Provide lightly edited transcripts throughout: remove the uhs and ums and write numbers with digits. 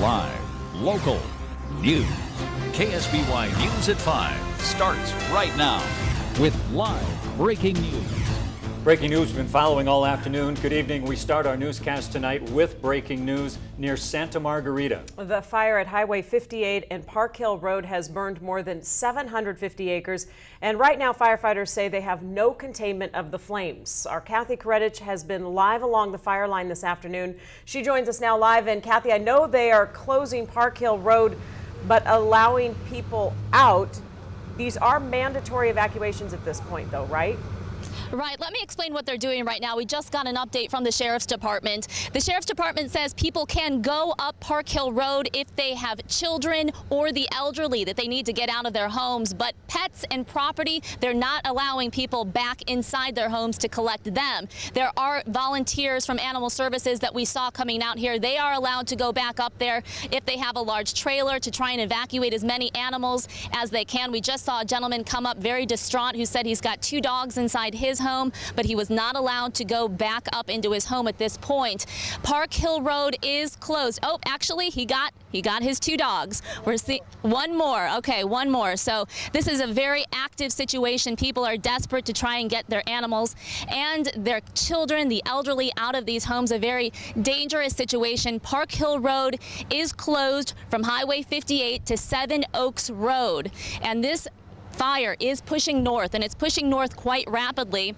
Live, local, news. KSBY News at 5 starts right now with live breaking news. Breaking news we've been following all afternoon. Good evening. We start our newscast tonight with breaking news near Santa Margarita. The fire at Highway 58 and Park Hill Road has burned more than 750 acres. And right now, firefighters say they have no containment of the flames. Our Kathy Koretich has been live along the fire line this afternoon. She joins us now live. And Kathy, I know they are closing Park Hill Road, but allowing people out. These are mandatory evacuations at this point, though, right? Right. Let me explain what they're doing right now. We just got an update from the Sheriff's Department. The Sheriff's Department says people can go up Park Hill Road if they have children or the elderly that they need to get out of their homes. But pets and property, they're not allowing people back inside their homes to collect them. There are volunteers from Animal Services that we saw coming out here. They are allowed to go back up there if they have a large trailer to try and evacuate as many animals as they can. We just saw a gentleman come up very distraught who said he's got 2 dogs inside his home, but he was not allowed to go back up into his home at this point. Park Hill Road is closed. Oh, actually, he got his 2 dogs. We're seeing one more. Okay, one more. So this is a very active situation. People are desperate to try and get their animals and their children, the elderly, out of these homes. A very dangerous situation. Park Hill Road is closed from Highway 58 to 7 Oaks Road, and this fire is pushing north, and it's pushing north quite rapidly.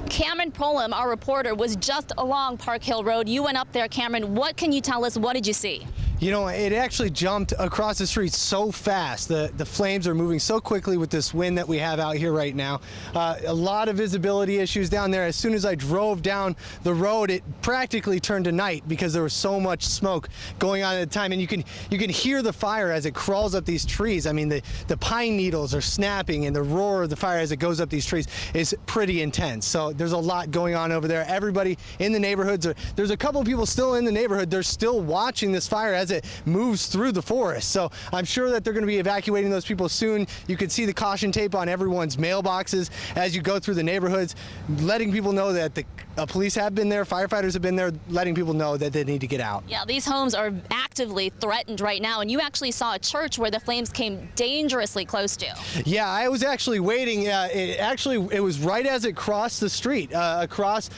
Cameron Prolam, our reporter, was just along Park Hill Road. You went up there, Cameron. What can you tell us? What did you see? You know, it actually jumped across the street so fast. The flames are moving so quickly with this wind that we have out here right now. A lot of visibility issues down there. As soon as I drove down the road, it practically turned to night because there was so much smoke going on at the time. And you can hear the fire as it crawls up these trees. I mean, the pine needles are snapping, and the roar of the fire as it goes up these trees is pretty intense. So there's a lot going on over there. Everybody in the neighborhoods, there's a couple of people still in the neighborhood. They're still watching this fire as it moves through the forest. So I'm sure that they're going to be evacuating those people soon. You can see the caution tape on everyone's mailboxes as you go through the neighborhoods, letting people know that the police have been there, firefighters have been there, letting people know that they need to get out. Yeah, these homes are actively threatened right now, and you actually saw a church where the flames came dangerously close to. Yeah, I was actually waiting. It was right as it crossed the street, across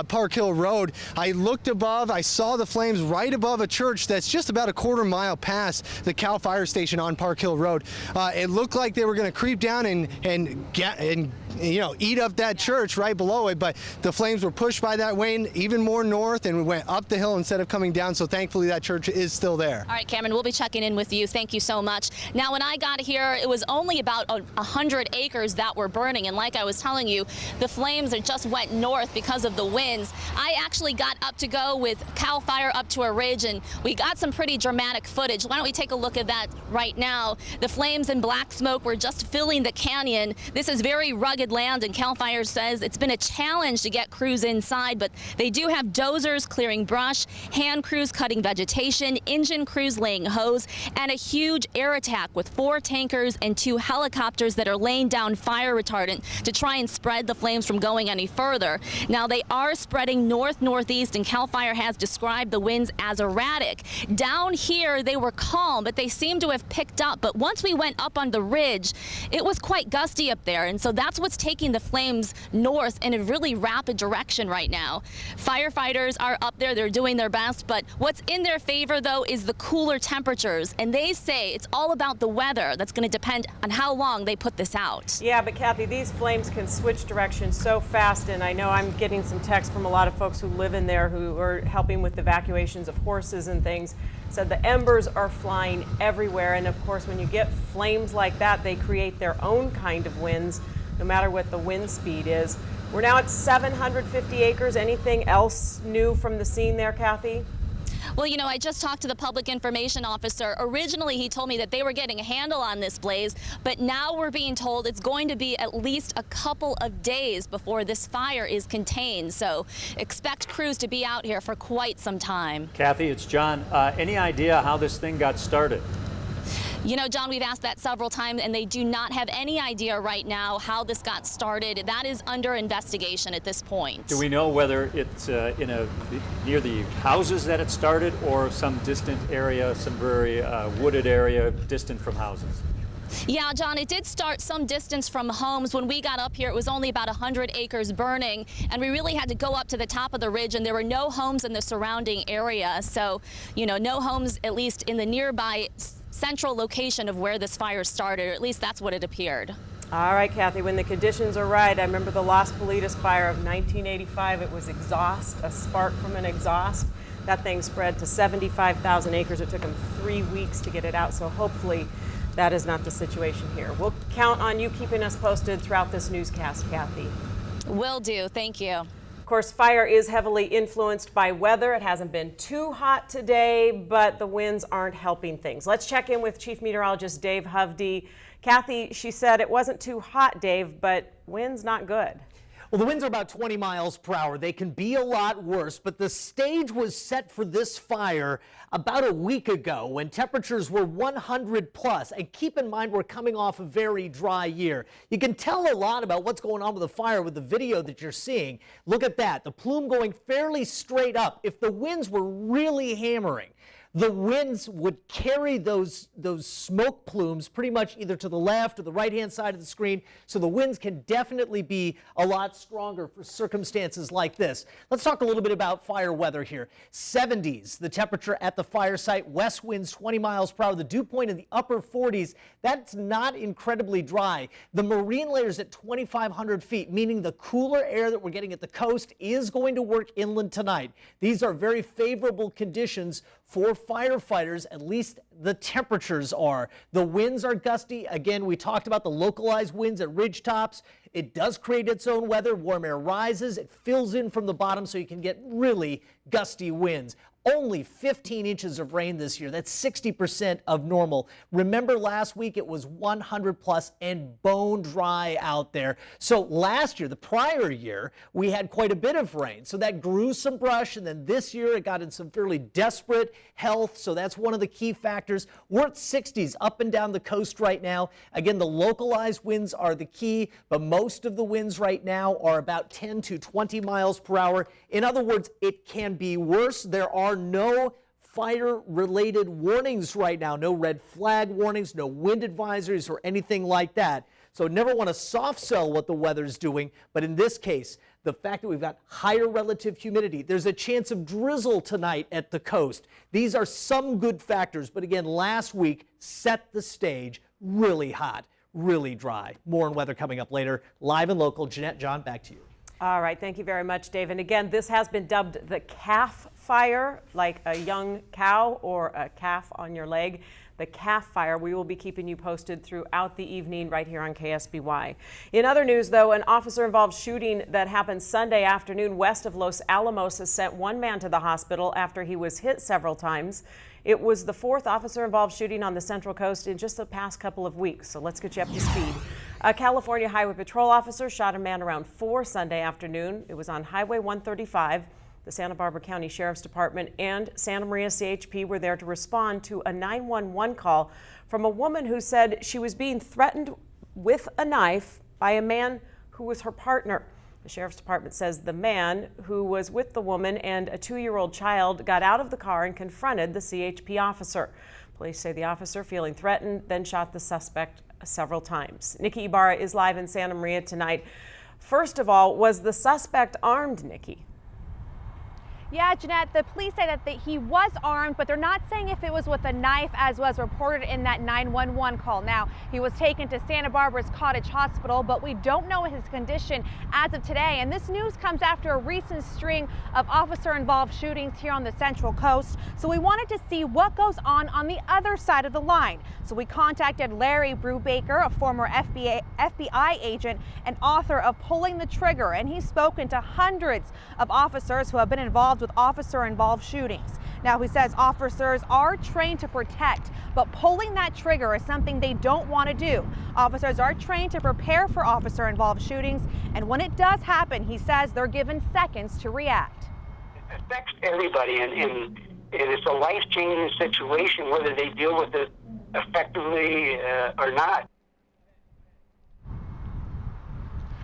Park Hill Road. I looked above, I saw the flames right above a church that's just about a quarter-mile past the Cal Fire Station on Park Hill Road. It looked like they were going to creep down and eat up that church right below it, but the flames were pushed by that wind even more north and went up the hill instead of coming down, so thankfully that church is still there. All right, Cameron, we'll be checking in with you. Thank you so much. Now, when I got here, it was only about 100 acres that were burning, and like I was telling you, the flames just went north because of the winds. I actually got up to go with Cal Fire up to a ridge, and we got some pretty dramatic footage. Why don't we take a look at that right now? The flames and black smoke were just filling the canyon. This is very rugged land, and Cal Fire says it's been a challenge to get crews inside, but they do have dozers clearing brush, hand crews cutting vegetation, engine crews laying hose, and a huge air attack with 4 tankers and 2 helicopters that are laying down fire retardant to try and spread the flames from going any further. Now, they are spreading north-northeast, and Cal Fire has described the winds as erratic. Down here, they were calm, but they seem to have picked up. But once we went up on the ridge, it was quite gusty up there, and so that's what's taking the flames north in a really rapid direction right now. Firefighters are up there, they're doing their best, but what's in their favor, though, is the cooler temperatures, and they say it's all about the weather. That's going to depend on how long they put this out. Yeah, but Kathy, these flames can switch directions so fast, and I know I'm getting some texts from a lot of folks who live in there who are helping with evacuations of horses and things. Said the embers are flying everywhere, and of course when you get flames like that, they create their own kind of winds, no matter what the wind speed is. We're now at 750 acres. Anything else new from the scene there, Kathy? Well, you know, I just talked to the public information officer. Originally, he told me that they were getting a handle on this blaze, but now we're being told it's going to be at least a couple of days before this fire is contained. So expect crews to be out here for quite some time. Kathy, it's John. Any idea how this thing got started? You know, John, we've asked that several times, and they do not have any idea right now how this got started. That is under investigation at this point. Do we know whether it's near the houses that it started or some distant area, some very wooded area distant from houses? Yeah, John, it did start some distance from homes. When we got up here, it was only about 100 acres burning, and we really had to go up to the top of the ridge, and there were no homes in the surrounding area. So, you know, no homes, at least in the nearby central location of where this fire started, or at least that's what it appeared. All right, Kathy, when the conditions are right, I remember the Las Politas fire of 1985. It was exhaust, a spark from an exhaust. That thing spread to 75,000 acres. It took them 3 weeks to get it out, so hopefully that is not the situation here. We'll count on you keeping us posted throughout this newscast, Kathy. Will do. Thank you. Of course, fire is heavily influenced by weather. It hasn't been too hot today, but the winds aren't helping things. Let's check in with Chief Meteorologist Dave Hovde. Kathy, she said it wasn't too hot, Dave, but winds not good. Well, the winds are about 20 miles per hour. They can be a lot worse, but the stage was set for this fire about a week ago when temperatures were 100 plus. And keep in mind, we're coming off a very dry year. You can tell a lot about what's going on with the fire with the video that you're seeing. Look at that, the plume going fairly straight up. If the winds were really hammering, the winds would carry those smoke plumes pretty much either to the left or the right-hand side of the screen, so the winds can definitely be a lot stronger for circumstances like this. Let's talk a little bit about fire weather here. 70s, the temperature at the fire site, west winds 20 miles per hour, the dew point in the upper 40s. That's not incredibly dry. The marine layers at 2,500 feet, meaning the cooler air that we're getting at the coast is going to work inland tonight. These are very favorable conditions for firefighters, at least the temperatures are. The winds are gusty. Again, we talked about the localized winds at ridge tops. It does create its own weather. Warm air rises. It fills in from the bottom, so you can get really gusty winds. Only 15 inches of rain this year. That's 60% of normal. Remember last week it was 100 plus and bone dry out there. So last year, the prior year, we had quite a bit of rain. So that grew some brush, and then this year it got in some fairly desperate health. So that's one of the key factors. We're at 60s up and down the coast right now. Again, the localized winds are the key, but most of the winds right now are about 10 to 20 miles per hour. In other words, it can be worse. There are no fire-related warnings right now, no red flag warnings, no wind advisories or anything like that. So never want to soft sell what the weather's doing, but in this case, the fact that we've got higher relative humidity, there's a chance of drizzle tonight at the coast. These are some good factors, but again, last week set the stage really hot, really dry. More on weather coming up later. Live and local, Jeanette, John, back to you. All right, thank you very much, Dave. And again, this has been dubbed the calf fire, like a young cow or a calf on your leg. The calf fire. We will be keeping you posted throughout the evening right here on KSBY. In other news, though, an officer-involved shooting that happened Sunday afternoon west of Los Alamos has sent one man to the hospital after he was hit several times. It was the fourth officer-involved shooting on the Central Coast in just the past couple of weeks, so let's get you up to speed. A California Highway Patrol officer shot a man around 4 Sunday afternoon. It was on Highway 135. The Santa Barbara County Sheriff's Department and Santa Maria CHP were there to respond to a 911 call from a woman who said she was being threatened with a knife by a man who was her partner. The Sheriff's Department says the man who was with the woman and a 2-year-old child got out of the car and confronted the CHP officer. Police say the officer, feeling threatened, then shot the suspect several times. Nikki Ibarra is live in Santa Maria tonight. First of all, was the suspect armed, Nikki? Yeah, Jeanette, the police say that he was armed, but they're not saying if it was with a knife, as was reported in that 911 call. Now, he was taken to Santa Barbara's Cottage Hospital, but we don't know his condition as of today. And this news comes after a recent string of officer-involved shootings here on the Central Coast. So we wanted to see what goes on the other side of the line. So we contacted Larry Brubaker, a former FBI agent and author of Pulling the Trigger, and he's spoken to hundreds of officers who have been involved with officer-involved shootings. Now, he says officers are trained to protect, but pulling that trigger is something they don't want to do. Officers are trained to prepare for officer-involved shootings, and when it does happen, he says they're given seconds to react. It affects everybody, and it's a life-changing situation, whether they deal with it effectively or not.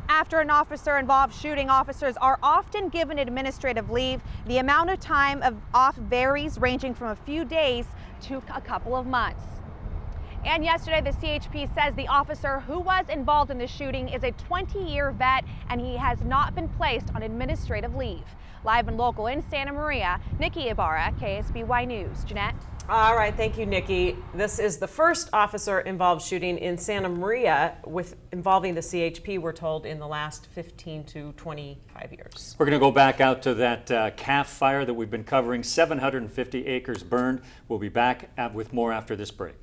After an officer-involved shooting, officers are often given administrative leave. The amount of time off varies, ranging from a few days to a couple of months. And yesterday, the CHP says the officer who was involved in the shooting is a 20-year vet, and he has not been placed on administrative leave. Live and local in Santa Maria, Nikki Ibarra, KSBY News. Jeanette? All right, thank you, Nikki. This is the first officer-involved shooting in Santa Maria involving the CHP, we're told, in the last 15 to 25 years. We're going to go back out to that calf fire that we've been covering. 750 acres burned. We'll be back with more after this break.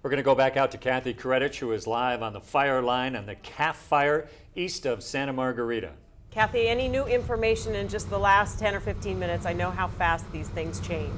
We're going to go back out to Kathy Koretich, who is live on the fire line on the calf fire east of Santa Margarita. Kathy, any new information in just the last 10 or 15 minutes? I know how fast these things change.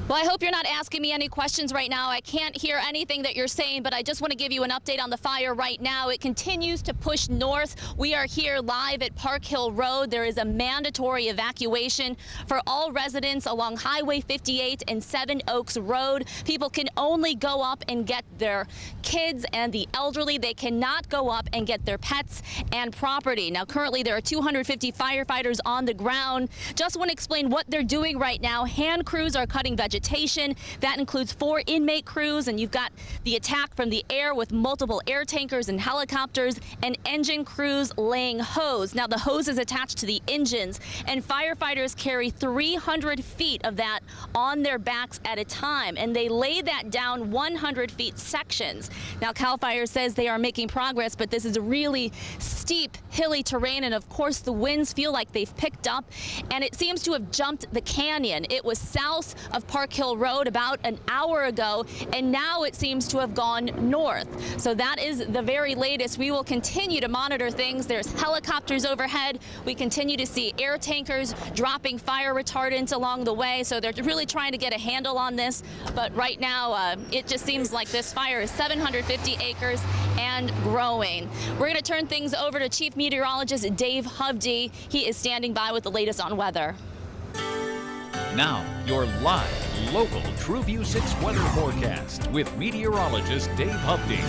Well, I hope you're not asking me any questions right now. I can't hear anything that you're saying, but I just want to give you an update on the fire right now. It continues to push north. We are here live at Park Hill Road. There is a mandatory evacuation for all residents along Highway 58 and Seven Oaks Road. People can only go up and get their kids and the elderly. They cannot go up and get their pets and property. Now, currently, there are 250 firefighters on the ground. Just want to explain what they're doing right now. Hand crews are cutting vegetation. That includes 4 inmate crews, and you've got the attack from the air with multiple air tankers and helicopters, and engine crews laying hose. Now, the hose is attached to the engines, and firefighters carry 300 feet of that on their backs at a time, and they lay that down 100 feet sections. Now, CAL FIRE says they are making progress, but this is a really steep, hilly terrain, and of course the winds feel like they've picked up, and it seems to have jumped the canyon. It was south of Park Hill Road about an hour ago, and now it seems to have gone north. So that is the very latest. We will continue to monitor things. There's helicopters overhead. We continue to see air tankers dropping fire retardant along the way. So they're really trying to get a handle on this. But right now, it just seems like this fire is 750 acres and growing. We're going to turn things over to Chief Meteorologist Dave Hovde. He is standing by with the latest on weather. Now, your live, local TrueView 6 weather forecast with meteorologist Dave Hovde.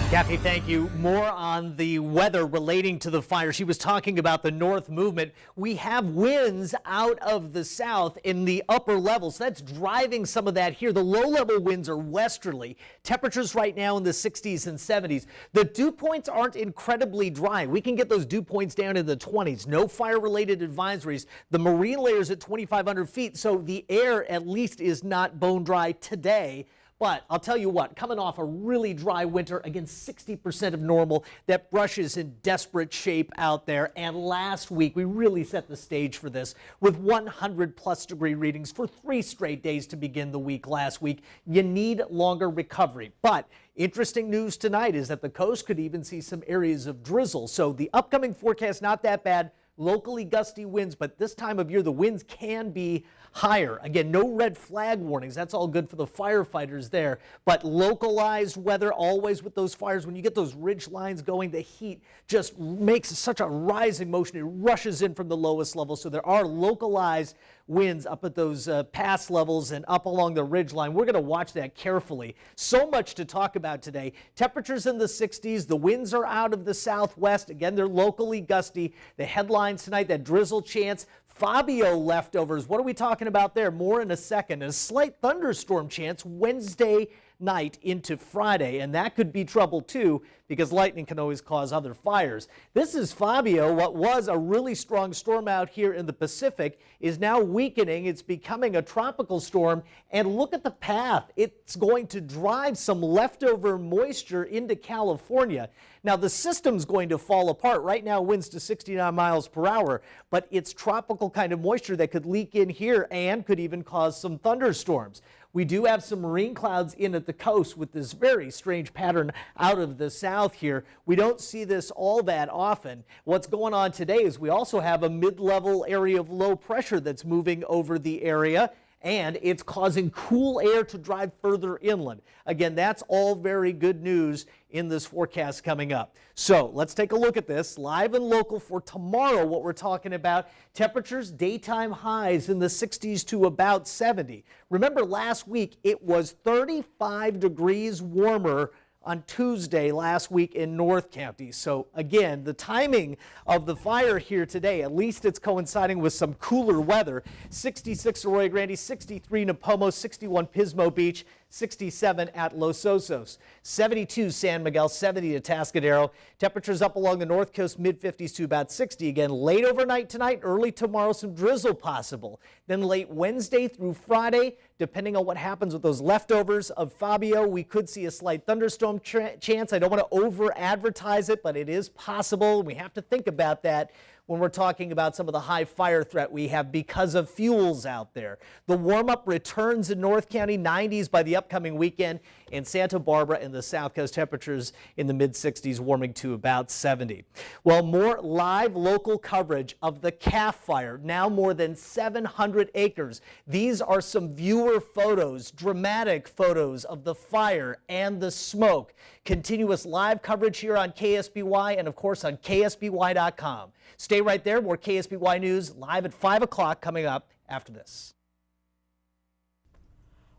Kathy, thank you. More on the weather relating to the fire. She was talking about the north movement. We have winds out of the south in the upper levels. That's driving some of that here. The low-level winds are westerly. Temperatures right now in the 60s and 70s. The dew points aren't incredibly dry. We can get those dew points down in the 20s. No fire-related advisories. The marine layer is at 2,500 feet, so the air at least is not bone dry today. But I'll tell you what, coming off a really dry winter, again, 60% of normal, that brush is in desperate shape out there. And last week, we really set the stage for this with 100-plus degree readings for 3 straight days to begin the week last week. You need longer recovery. But interesting news tonight is that the coast could even see some areas of drizzle. So the upcoming forecast, not that bad. Locally gusty winds, but this time of year, the winds can be higher. Again, no red flag warnings. That's all good for the firefighters there. But localized weather, always with those fires, when you get those ridge lines going, the heat just makes such a rising motion. It rushes in from the lowest level. So there are localized winds up at those pass levels and up along the ridge line. We're going to watch that carefully. So much to talk about today. Temperatures in the 60s. The winds are out of the southwest. Again, they're locally gusty. The headlines tonight, that drizzle chance. Fabio leftovers. What are we talking about there? More in a second. A slight thunderstorm chance Wednesday night into Friday, and that could be trouble too because lightning can always cause other fires. This is Fabio. What was a really strong storm out here in the Pacific is now weakening. It's becoming a tropical storm, and look at the path. It's going to drive some leftover moisture into California. Now, the system's going to fall apart. Right now, winds to 69 miles per hour, but it's tropical kind of moisture that could leak in here and could even cause some thunderstorms. We do have some marine clouds in at the coast with this very strange pattern out of the south here. We don't see this all that often. What's going on today is we also have a mid-level area of low pressure that's moving over the area. and it's causing cool air to drive further inland. Again, that's all very good news in this forecast coming up. So let's take a look at this live and local for tomorrow. What we're talking about, temperatures, daytime highs in the 60s to about 70. Remember last week it was 35 degrees warmer on Tuesday last week in North County. So again, the timing of the fire here today, at least it's coinciding with some cooler weather. 66 Arroyo Grande, 63 Napomo, 61 Pismo Beach, 67 at Los Osos, 72 San Miguel, 70 at Atascadero. Temperatures up along the north coast, mid-50s to about 60. Again, late overnight tonight, early tomorrow, some drizzle possible. Then late Wednesday through Friday, depending on what happens with those leftovers of Fabio, we could see a slight thunderstorm chance. I don't want to over-advertise it, but it is possible. We have to think about that when we're talking about some of the high fire threat we have because of fuels out there. The warm-up returns in North County, 90s by the upcoming weekend. In Santa Barbara and the South Coast, temperatures in the mid-60s, warming to about 70. Well, more live local coverage of the Calf Fire, now more than 700 acres. These are some viewer photos, dramatic photos of the fire and the smoke. Continuous live coverage here on KSBY and, of course, on KSBY.com. Stay right there. More KSBY News live at 5 o'clock coming up after this.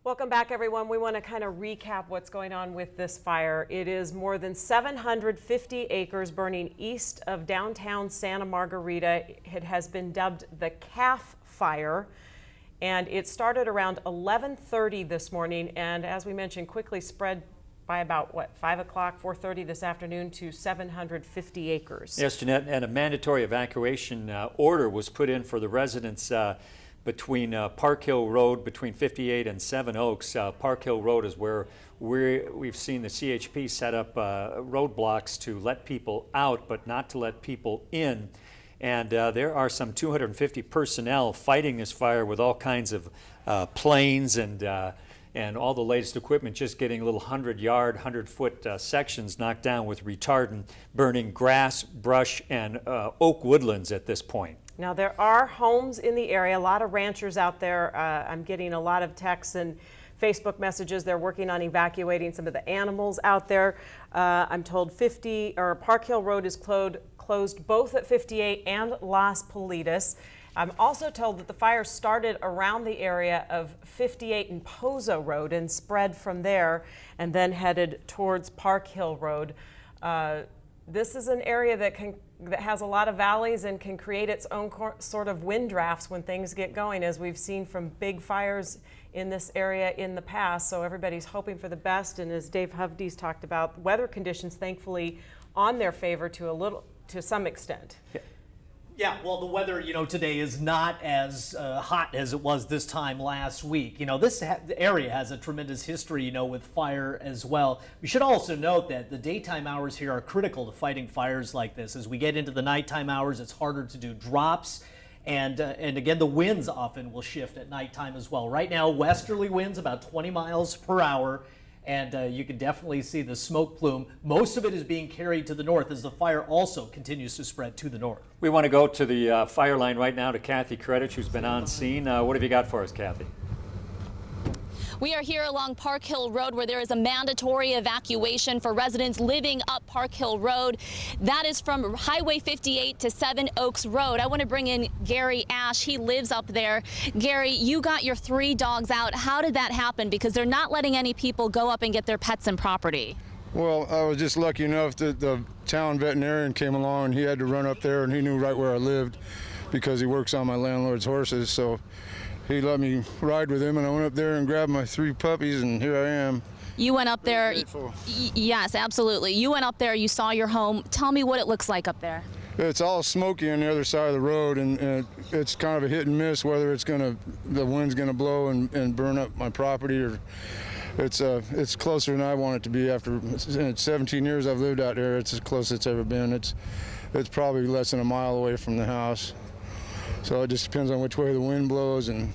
Welcome back, everyone. We want to kind of recap what's going on with this fire. It is more than 750 acres burning east of downtown Santa Margarita. It has been dubbed the Calf Fire, and it started around 11:30 this morning, and as we mentioned, quickly spread by about, 5 o'clock, 4:30 this afternoon to 750 acres. Yes, Jeanette, and a mandatory evacuation order was put in for the residents between Park Hill Road, between 58 and 7 Oaks. Park Hill Road is where we've seen the CHP set up roadblocks to let people out, but not to let people in. And there are some 250 personnel fighting this fire with all kinds of planes and all the latest equipment, just getting little 100-yard, 100-foot sections knocked down with retardant, burning grass, brush, and oak woodlands at this point. Now, there are homes in the area, a lot of ranchers out there. I'm getting a lot of texts and Facebook messages. They're working on evacuating some of the animals out there. I'm told Park Hill Road is closed both at 58 and Las Politas. I'm also told that the fire started around the area of 58 and Pozo Road and spread from there and then headed towards Park Hill Road. This is an area that has a lot of valleys and can create its own sort of wind drafts when things get going, as we've seen from big fires in this area in the past. So everybody's hoping for the best, and as Dave Hovde's talked about, weather conditions thankfully on their favor to some extent. Yeah, well, the weather, today is not as hot as it was this time last week. This area has a tremendous history, with fire as well. We should also note that the daytime hours here are critical to fighting fires like this. As we get into the nighttime hours, it's harder to do drops. And again, the winds often will shift at nighttime as well. Right now, westerly winds about 20 miles per hour. And you can definitely see the smoke plume. Most of it is being carried to the north as the fire also continues to spread to the north. We want to go to the fire line right now to Kathy Kredich, who's been on scene. What have you got for us, Kathy? We are here along Park Hill Road, where there is a mandatory evacuation for residents living up Park Hill Road. That is from Highway 58 to 7 Oaks Road. I want to bring in Gary Ash. He lives up there. Gary, you got your 3 dogs out. How did that happen? Because they're not letting any people go up and get their pets and property. Well, I was just lucky enough that the town veterinarian came along and he had to run up there, and he knew right where I lived because he works on my landlord's horses. So he let me ride with him, and I went up there and grabbed my 3 puppies, and here I am. You went up there. Yes, absolutely. You went up there, you saw your home. Tell me what it looks like up there. It's all smoky on the other side of the road, and it's kind of a hit and miss whether the wind's gonna blow and burn up my property, or it's closer than I want it to be. After 17 years I've lived out there, it's as close as it's ever been. It's probably less than a mile away from the house. So it just depends on which way the wind blows and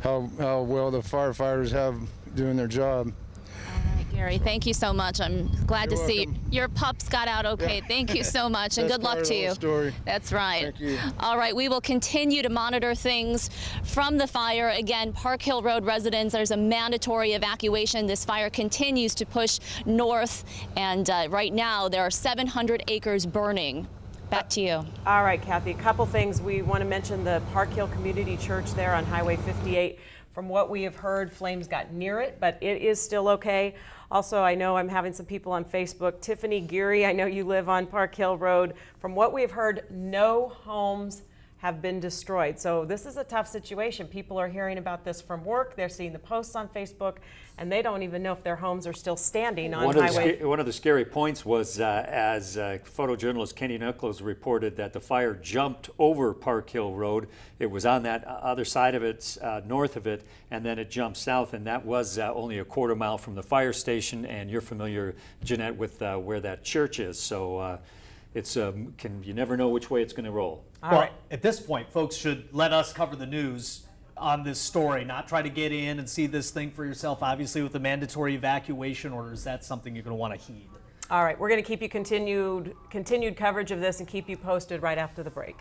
how well the firefighters have doing their job. All right, Gary, thank you so much. I'm glad You're to see welcome. your pups got out okay. Yeah. Thank you so much, and That's good luck part of to the you. whole story. That's right. Thank you. All right, we will continue to monitor things from the fire. Again, Park Hill Road residents, there's a mandatory evacuation. This fire continues to push north, and right now there are 700 acres burning. Back to you. All right, Kathy, a couple things. We want to mention the Park Hill Community Church there on Highway 58. From what we have heard, flames got near it, but it is still okay. Also, I know I'm having some people on Facebook. Tiffany Geary, I know you live on Park Hill Road. From what we've heard, no homes have been destroyed. So this is a tough situation. People are hearing about this from work. They're seeing the posts on Facebook, and they don't even know if their homes are still standing on Highway. One of the scary points was as photojournalist Kenny Nichols reported that the fire jumped over Park Hill Road. It was on that other side of it, north of it, and then it jumped south, and that was only a quarter mile from the fire station. And you're familiar, Jeanette, with where that church is. So it's you never know which way it's going to roll. Well, at this point, folks should let us cover the news on this story, not try to get in and see this thing for yourself. Obviously, with the mandatory evacuation orders, that's something you're going to want to heed. All right, we're going to keep you continued coverage of this and keep you posted right after the break.